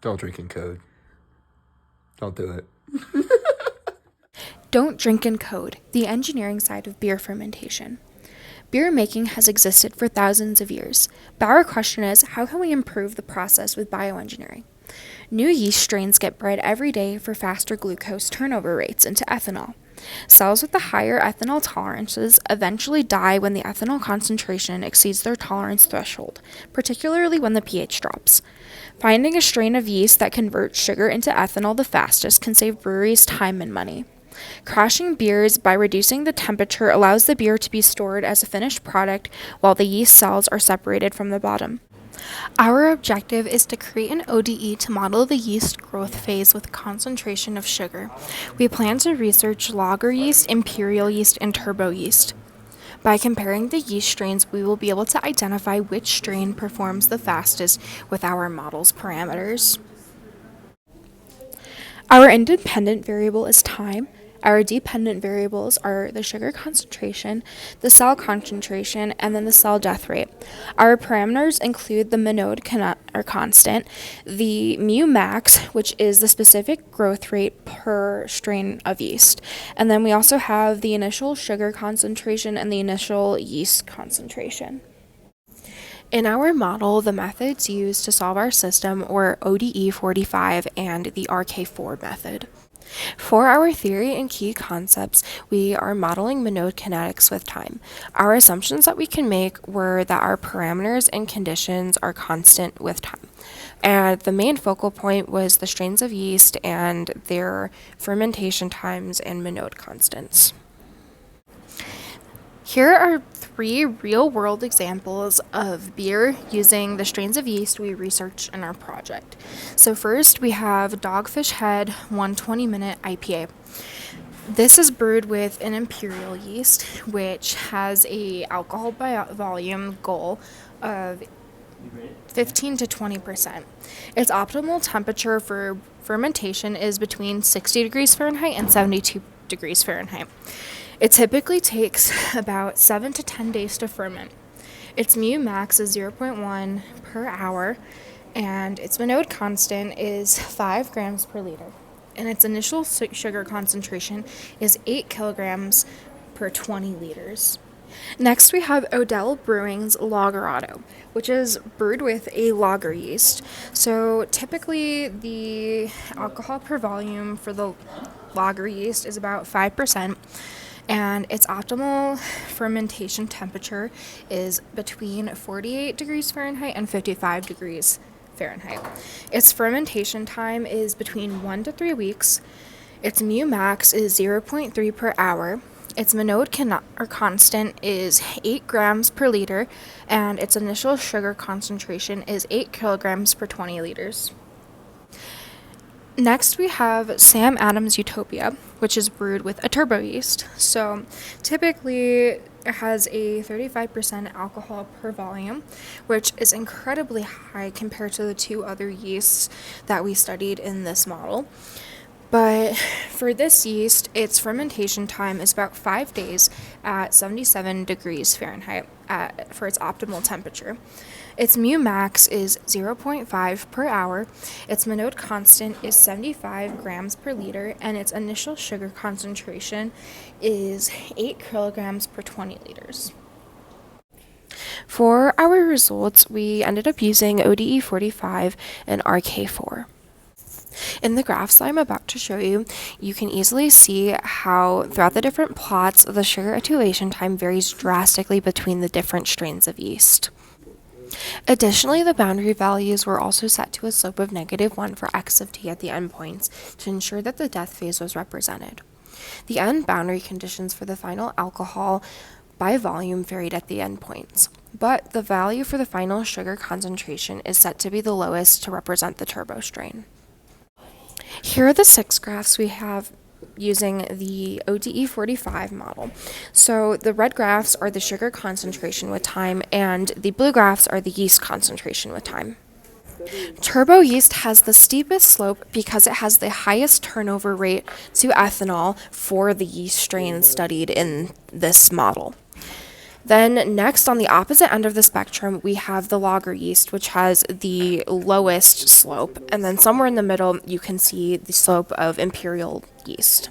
Don't drink in code. Don't do it. Don't drink in code, the engineering side of beer fermentation. Beer making has existed for thousands of years, but our question is, how can we improve the process with bioengineering? New yeast strains get bred every day for faster glucose turnover rates into ethanol. Cells with the higher ethanol tolerances eventually die when the ethanol concentration exceeds their tolerance threshold, particularly when the pH drops. Finding a strain of yeast that converts sugar into ethanol the fastest can save breweries time and money. Crashing beers by reducing the temperature allows the beer to be stored as a finished product while the yeast cells are separated from the bottom. Our objective is to create an ODE to model the yeast growth phase with concentration of sugar. We plan to research lager yeast, imperial yeast, and turbo yeast. By comparing the yeast strains, we will be able to identify which strain performs the fastest with our model's parameters. Our independent variable is time. Our dependent variables are the sugar concentration, the cell concentration, and then the cell death rate. Our parameters include the Monod constant, the mu max, which is the specific growth rate per strain of yeast, and then we also have the initial sugar concentration and the initial yeast concentration. In our model, the methods used to solve our system were ODE 45 and the RK4 method. For our theory and key concepts, we are modeling Monod kinetics with time. Our assumptions that we can make were that our parameters and conditions are constant with time. And the main focal point was the strains of yeast and their fermentation times and Monod constants. Here are 3 real-world examples of beer using the strains of yeast we researched in our project. So first, we have Dogfish Head 120-minute IPA. This is brewed with an imperial yeast, which has a alcohol by volume goal of 15 to 20%. Its optimal temperature for fermentation is between 60 degrees Fahrenheit and 72 degrees Fahrenheit. It typically takes about 7 to 10 days to ferment. Its mu max is 0.1 per hour, and its Monod constant is 5 grams per liter. And its initial sugar concentration is 8 kilograms per 20 liters. Next, we have Odell Brewing's Lagerado, which is brewed with a lager yeast. So typically, the alcohol per volume for the lager yeast is about 5%. And its optimal fermentation temperature is between 48 degrees Fahrenheit and 55 degrees Fahrenheit. Its fermentation time is between 1 to 3 weeks. Its mu max is 0.3 per hour. Its Monod constant is 8 grams per liter, and its initial sugar concentration is 8 kilograms per 20 liters. Next, we have Sam Adams Utopia, which is brewed with a turbo yeast. So typically, it has a 35% alcohol per volume, which is incredibly high compared to the 2 other yeasts that we studied in this model. But for this yeast, its fermentation time is about 5 days at 77 degrees Fahrenheit for its optimal temperature. Its mu max is 0.5 per hour, its Monod constant is 75 grams per liter, and its initial sugar concentration is 8 kilograms per 20 liters. For our results, we ended up using ODE 45 and RK4. In the graphs that I'm about to show you, you can easily see how throughout the different plots, the sugar attenuation time varies drastically between the different strains of yeast. Additionally, the boundary values were also set to a slope of -1 for x of t at the endpoints to ensure that the death phase was represented. The end boundary conditions for the final alcohol by volume varied at the endpoints, but the value for the final sugar concentration is set to be the lowest to represent the turbo strain. Here are the 6 graphs we have using the ODE 45 model. So the red graphs are the sugar concentration with time, and the blue graphs are the yeast concentration with time. Turbo yeast has the steepest slope because it has the highest turnover rate to ethanol for the yeast strains studied in this model. Then next, on the opposite end of the spectrum, we have the lager yeast, which has the lowest slope. And then somewhere in the middle, you can see the slope of imperial yeast.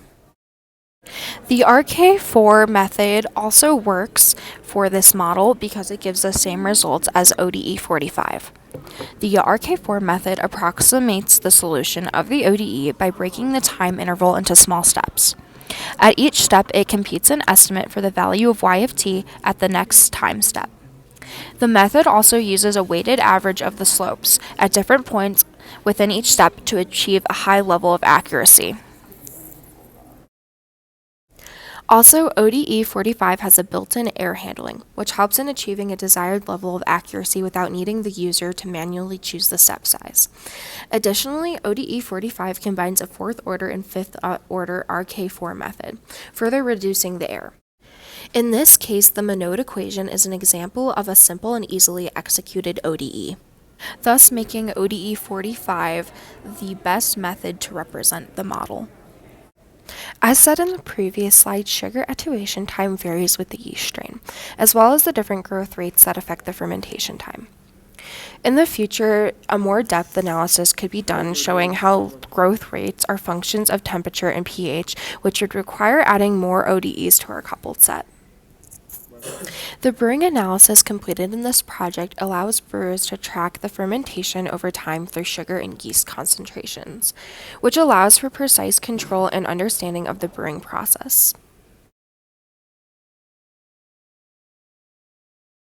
The RK4 method also works for this model because it gives the same results as ODE 45. The RK4 method approximates the solution of the ODE by breaking the time interval into small steps. At each step, it computes an estimate for the value of y of t at the next time step. The method also uses a weighted average of the slopes at different points within each step to achieve a high level of accuracy. Also, ODE 45 has a built-in error handling, which helps in achieving a desired level of accuracy without needing the user to manually choose the step size. Additionally, ODE 45 combines a 4th order and 5th order RK4 method, further reducing the error. In this case, the Monod equation is an example of a simple and easily executed ODE, thus making ODE 45 the best method to represent the model. As said in the previous slide, sugar attenuation time varies with the yeast strain, as well as the different growth rates that affect the fermentation time. In the future, a more depth analysis could be done showing how growth rates are functions of temperature and pH, which would require adding more ODEs to our coupled set. The brewing analysis completed in this project allows brewers to track the fermentation over time through sugar and yeast concentrations, which allows for precise control and understanding of the brewing process.